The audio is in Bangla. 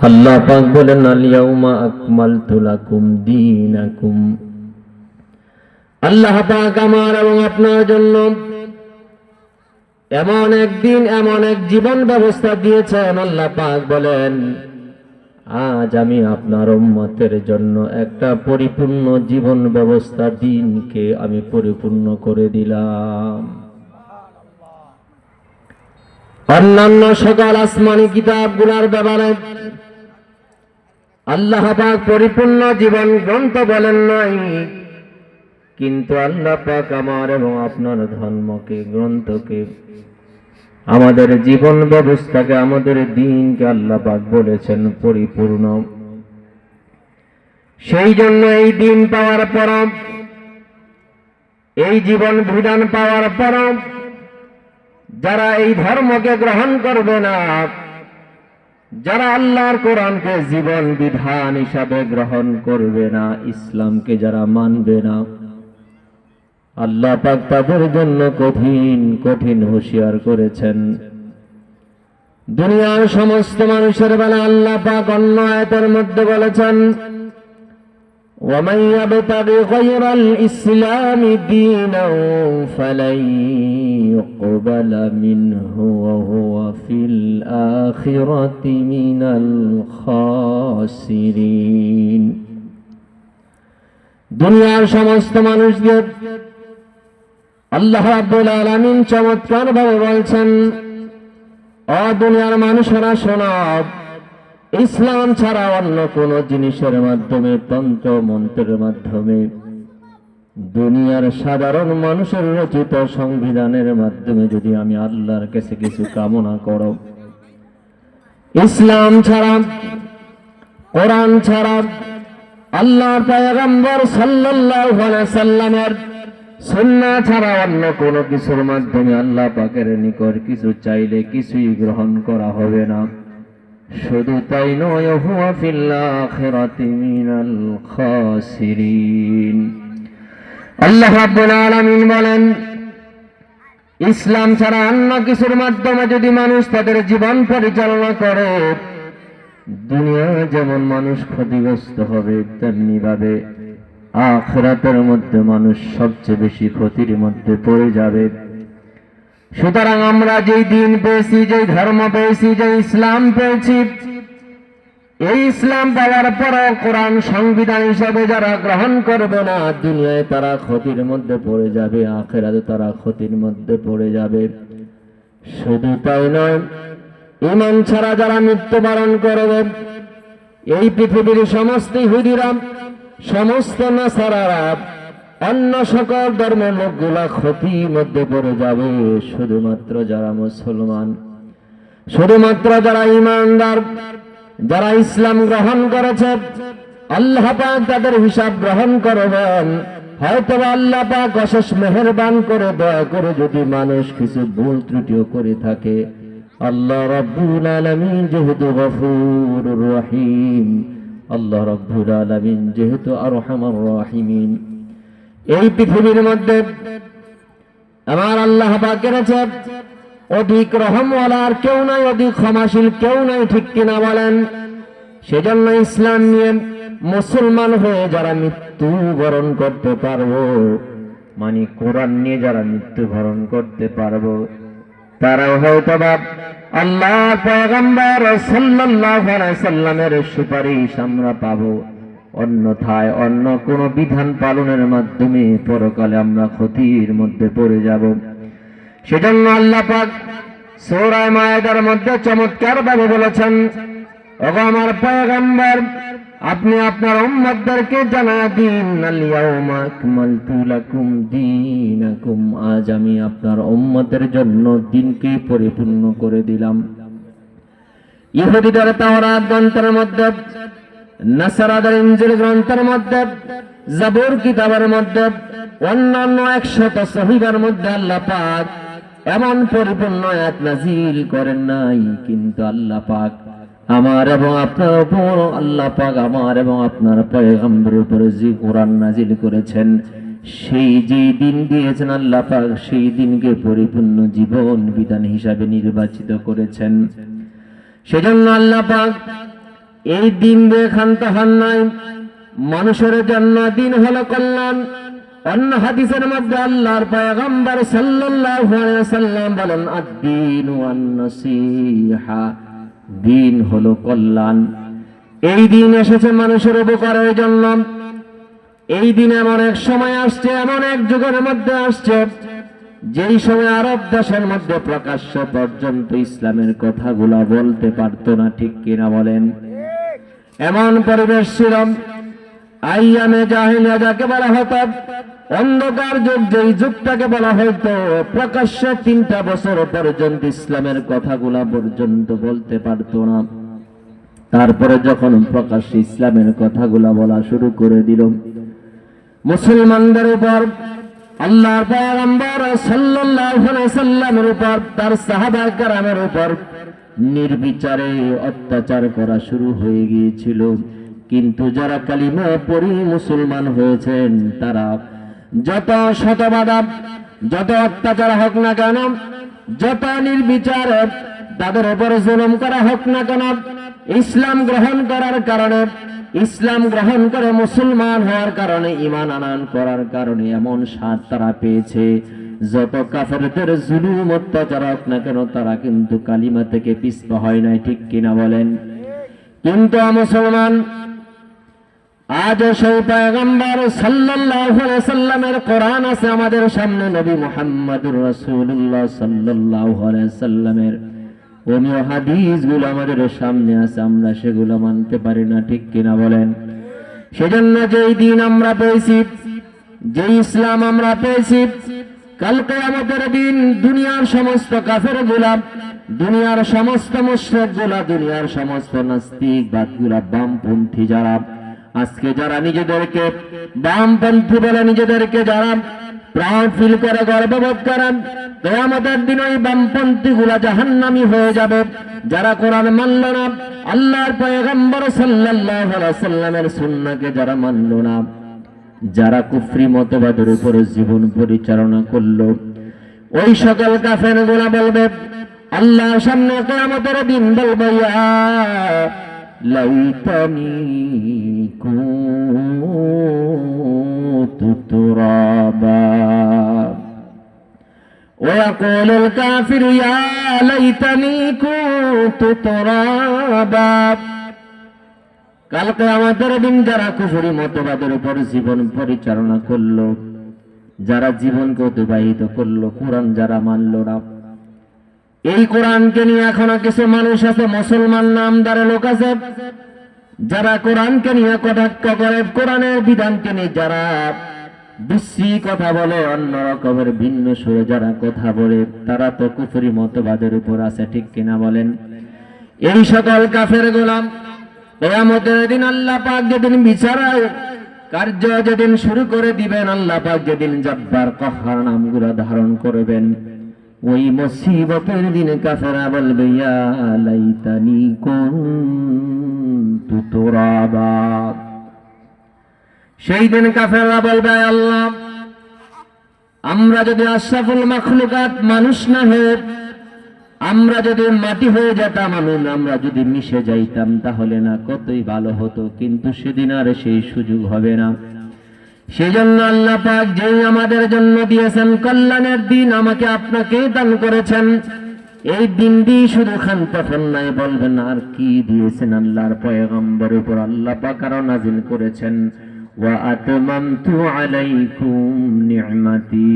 আল্লাহ পাক বলেন আল ইয়াউমা আকমালতু লাকুম দীনাকুম। আল্লাহ পাক আমার এবং আপনার জন্য এমন একদিন এমন এক জীবন ব্যবস্থা দিয়েছেন। আল্লাহ পাক বলেন আজ আমি আপনার উম্মতের জন্য একটা পরিপূর্ণ জীবন ব্যবস্থা দিনকে আমি পরিপূর্ণ করে দিলাম। অন্যান্য সকল আসমানি কিতাবগুলোর ব্যাপারে আল্লাহ পাক পরিপূর্ণ জীবন গ্রন্থ বলেন নাই, কিন্তু আল্লাহ পাক আমার এবং আপনার ধর্মকে, গ্রন্থকে, আমাদের জীবন ব্যবস্থাকে, আমাদের দ্বীনকে আল্লাহ পাক বলেছেন পরিপূর্ণ। সেই জন্য এই দ্বীন পাওয়ার পর, এই জীবন বিধান পাওয়ার পর যারা এই ধর্মকে গ্রহণ করবে না, যারা আল্লাহর কোরআনকে জীবন বিধান হিসাবে গ্রহণ করবে না, ইসলামকে যারা মানবে না, আল্লাহ পাক তাদের জন্য কঠিন কঠিন হুঁশিয়ার করেছেন। দুনিয়ার সমস্ত মানুষের বেলা আল্লাহ পাক অন্য আয়াতের মধ্যে বলেছেন وَمَن يَبْتَغِ غَيْرَ الْإِسْلَامِ دِينًا فَلَن يُقْبَلَ مِنْهُ وَهُوَ فِي الْآخِرَةِ مِنَ الْخَاسِرِينَ। দুনিয়ার সমস্ত মানুষদের আল্লাহ রাব্বুল আলামিন চমৎকার ভাবে বলছেন, ও দুনিয়ার মানুষেরা শোনো, ইসলাম ছাড়া অন্য কোন জিনিসের মাধ্যমে, তন্ত্র মন্ত্রের মাধ্যমে, দুনিয়ার সাধারণ মানুষের রচিত সংবিধানের মাধ্যমে যদি আমি আল্লাহর কাছে কিছু কামনা করো, ইসলাম ছাড়া, কোরআন ছাড়া, আল্লাহর পয়গম্বর সাল্লাল্লাহু আলাইহি সাল্লামের সুন্নাহ ছাড়া অন্য কোন কিছুর মাধ্যমে আল্লাহ পাকের নিকট কিছু চাইলে কিছুই গ্রহণ করা হবে না। শুধু তাই নয়, হুয়া ফিল আখিরাতি মিনাল খাসিরিন। আল্লাহ রাব্বুল আলামিন বলেন, ইসলাম ছাড়া অন্য কিছুর মাধ্যমে যদি মানুষ তাদের জীবন পরিচালনা করে, দুনিয়া যেমন মানুষ ক্ষতিগ্রস্ত হবে, তেমনি ভাবে আখিরাতের মধ্যে মানুষ সবচেয়ে বেশি ক্ষতির মধ্যে পড়ে যাবে। সুতরাং আমরা যেই দিন পেয়েছি, যেই ধর্ম পেয়েছি, যে ইসলাম পেয়েছি, এই ইসলাম পাওয়ার পর কোরআন সংবিধান হিসাবে যারা গ্রহণ করবে না, দুনিয়ায় তারা ক্ষতির মধ্যে পড়ে যাবে, আখিরাতে তারা ক্ষতির মধ্যে পড়ে যাবে। শুধু তাই নয়, ঈমান ছাড়া যারা মৃত্যুবরণ করবে, এই পৃথিবীর সমস্ত ইহুদিরা, সমস্ত নাসারারা, অন্য সকল ধর্মের লোকগুলা ক্ষতির মধ্যে পড়ে যাবে। শুধুমাত্র যারা মুসলমান, শুধুমাত্র যারা ঈমানদার, যারা ইসলাম গ্রহণ করেছে, আল্লাহ পাক তাদের হিসাব গ্রহণ করবেন। হয়তো আল্লাহ পাক অশেষ মেহেরবান করে দয়া করে যদি মানুষ কিছু ভুল ত্রুটিও করে থাকে, আল্লাহ রাব্বুল আলামিন যেহেতু গফুরুর রহিম, আল্লাহ রাব্বুল আলামিন যেহেতু আরহামুর রাহিমিন, এই পৃথিবীর মধ্যে আমার আল্লাহ পাকের আছে অধিক রহমওয়ালা আর কেউ নাই, অধিক ক্ষমাশীল কেউ নাই, ঠিক কিনা বলেন? সেজন্য ইসলাম নিয়ে মুসলমান হয়ে যারা মৃত্যুবরণ করতে পারবো, মানে কোরআন নিয়ে যারা মৃত্যুবরণ করতে পারবো, তারাও হয়তো আল্লাহর পয়গম্বর সাল্লাল্লাহু আলাইহি সাল্লামের সুপারিশ আমরা পাবো। অন্যথায় অন্য কোন বিধান পালনের মাধ্যমে পরকালে আমরা ক্ষতির মধ্যে পড়ে যাব। সেজন্য আল্লাহ পাক সূরা মায়েদার মধ্যে চমৎকার ভাবে বলেছেন, ওগো আমার পয়গম্বর, আপনি আপনার উম্মতদেরকে জানায়া দিন, আল ইয়াউমা আকমালতু লাকুম দীনাকুম, আজ আমি আপনার উম্মতের জন্য দিনকে পরিপূর্ণ করে দিলাম। ইহুদিদের তাওরাত গ্রন্থের মধ্যে, নাসারাদের ইনজিল গ্রন্থের মধ্যে, জাবুর কিতাবের মধ্যে, অন্যান্য 100 সহিফার মধ্যে আল্লাহ পাক এমন পরিপূর্ণ আয়াত নাজিল করেন নাই, কিন্তু আল্লাহ পাক আমার এবং আপনার উপর, আল্লাহ পাক আমার এবং আপনার পয়গম্বরের উপর যে কোরআন নাজিল করেছেন, সেই যে দিন দিয়েছেন আল্লাহ পাক, সেই দিনকে পরিপূর্ণ জীবন বিধান হিসাবে নির্বাচিত করেছেন। সেজন্য আল্লাহ পাক এই দিন দিয়ে ক্ষান্ত হন নাই, মানুষের জন্য দিন হলো কল্যাণ। অন্য হাদিসের মধ্যে আল্লাহর পয়গম্বর সাল্লাল্লাহু আলাইহি ওয়াসাল্লাম বলেন, আদ-দীনু আন-নাসীহা, দিন হলো কল্যাণ। এই দিন এসেছে মানুষের উপকারের জন্য। এই দিন এমন এক সময় আসছে, এমন এক যুগের মধ্যে আসছে, যেই সময় আরব দেশের মধ্যে প্রকাশ্য পর্যন্ত ইসলামের কথাগুলা বলতে পারতো না, ঠিক কিনা বলেন? এমন পরিবেশ ছিল, আইয়ামে জাহিলিয়া যাকে বলা হতো, অন্ধকার যুগ, যেই যুগটাকে বলা হয়তো প্রকাশ্যে 3টা বছর পর্যন্ত ইসলামের কথাগুলা পর্যন্ত বলতে পারতো না। তারপরে যখন প্রকাশ্যে ইসলামের কথাগুলা বলা শুরু করে দিল, মুসলমানদের উপর আল্লাহর পয়গম্বর সাল্লাল্লাহু আলাইহি ওয়াসাল্লামের উপর, তার সাহাবা কেরামের উপর নির্বিচারে অত্যাচার করা শুরু হয়ে গিয়েছিল। কিন্তু যারা কালিমা পড়ে মুসলমান হয়েছেন, তারা যত শত বাধা, যত অত্যাচার হোক না কেন, যত নির্বিচার তাদের উপর জুলুম করা হোক না কেন, ইসলাম গ্রহণ করার কারণে, ইসলাম গ্রহণ করে মুসলমান হওয়ার কারণে, ঈমান আনয়ন করার কারণে এমন স্বাদ তারা পেয়েছে, যত কাফেরদের জুলুম অত্যাচার হোক না কেন, তারা কিন্তু কালিমা থেকে পিছপা হয় নাই, ঠিক কিনা বলেন? কিন্তু মুসলমান আজ সেই পয়গম্বর সাল্লাল্লাহু আলাইহি ওয়াসাল্লামের কোরআন আছে আমাদের সামনে, নবী মুহাম্মদুর রাসূলুল্লাহ সাল্লাল্লাহু আলাইহি ওয়াসাল্লামের অমীয় হাদিসগুলো আমাদের সামনে আছে, আমরা সেগুলো মানতে পারি না, ঠিক কিনা বলেন? সেজন্য যেই দিন আমরা পেয়েছি, যে ইসলাম আমরা পেয়েছি, কাল কিয়ামতের দিন দুনিয়ার সমস্ত কাফেরগুলা, দুনিয়ার সমস্ত মুশরিকগুলা, দুনিয়ার সমস্ত নাস্তিকবাদগুলা, বামপন্থী যারা আজকে, যারা নিজেদেরকে বামপন্থী বলে, নিজেদেরকে যারা প্রাউড ফিল করে, গর্ববোধ করেন, কিয়ামতের দিন ওই বামপন্থী গুলা জাহান্নামী হয়ে যাবে। যারা কোরআন মানল না, আল্লাহর পয়গম্বর সাল্লাল্লাহু আলাইহি ওয়াসাল্লামের সুন্নাহকে যারা মানল না, যারা কুফরি মতবাদের উপরে জীবন পরিচালনা করলো, ওই সকল কাফের গুলা বলবে আল্লাহর সামনে কিয়ামতের দিন, বলবে ইয়া লাইতানি কুনতু তুরাবা, ويقول الكافر يا ليتني كنت ترابا। কাল কিয়ামতের দিন যারা কুফরি মতবাদের উপর জীবন পরিচালনা করলো, যারা জীবনকে অতিবাহিত করলো, কোরআন যারা মানল না, এই কোরআনকে নিয়ে এখনো কিছু মানুষ আছে, মুসলমান নামদার লোক আছে, যারা কোরআনকে নিয়ে কটাক্ষ করে, কোরআনের বিধানকে নিয়ে যারা বিশ্রী কথা বলে, অন্য রকমের ভিন্ন সুরে যারা কথা বলে, তারা তো কুফরি মতবাদের উপর আছে, ঠিক কিনা বলেন? এই সকল কাফের গোলাম কিয়ামতের দিন আল্লাহ পাক যেদিন বিচার কার্য যেদিন শুরু করে দিবেন, আল্লাহ পাক যেদিন জব্বার কাহ্হার নামগুলো ধারণ করবেন, ওই মুসিবতের দিন কাফেররা বলবে ইয়া লাইতানি কুনতু তুরাবা। সেই দিন কাফেররা বলবে আল্লাহ, আমরা যদি আশরাফুল মাখলুকাত মানুষ না হয়ে, আমরা যদি মাটি হয়ে যেতাম, আমরা যদি মিশে যাইতাম, তাহলে না কতই ভালো হতো। কিন্তু সেদিন আর সেই সুযোগ হবে না। সেজন্য আল্লাহ পাক যেই আমাদের জন্য দিয়েছেন কল্যাণের দিন, আমাকে আপনাকে দান করেছেন, এই দিন দিয়ে শুধু খান তখন নাই, বলবেন আর কি দিয়েছেন? আল্লাহর পয়গম্বরের উপর আল্লাহ পাক আরো নাজিল করেছেন, ওয়া আতমামতু আলাইকুম নি'মাতি।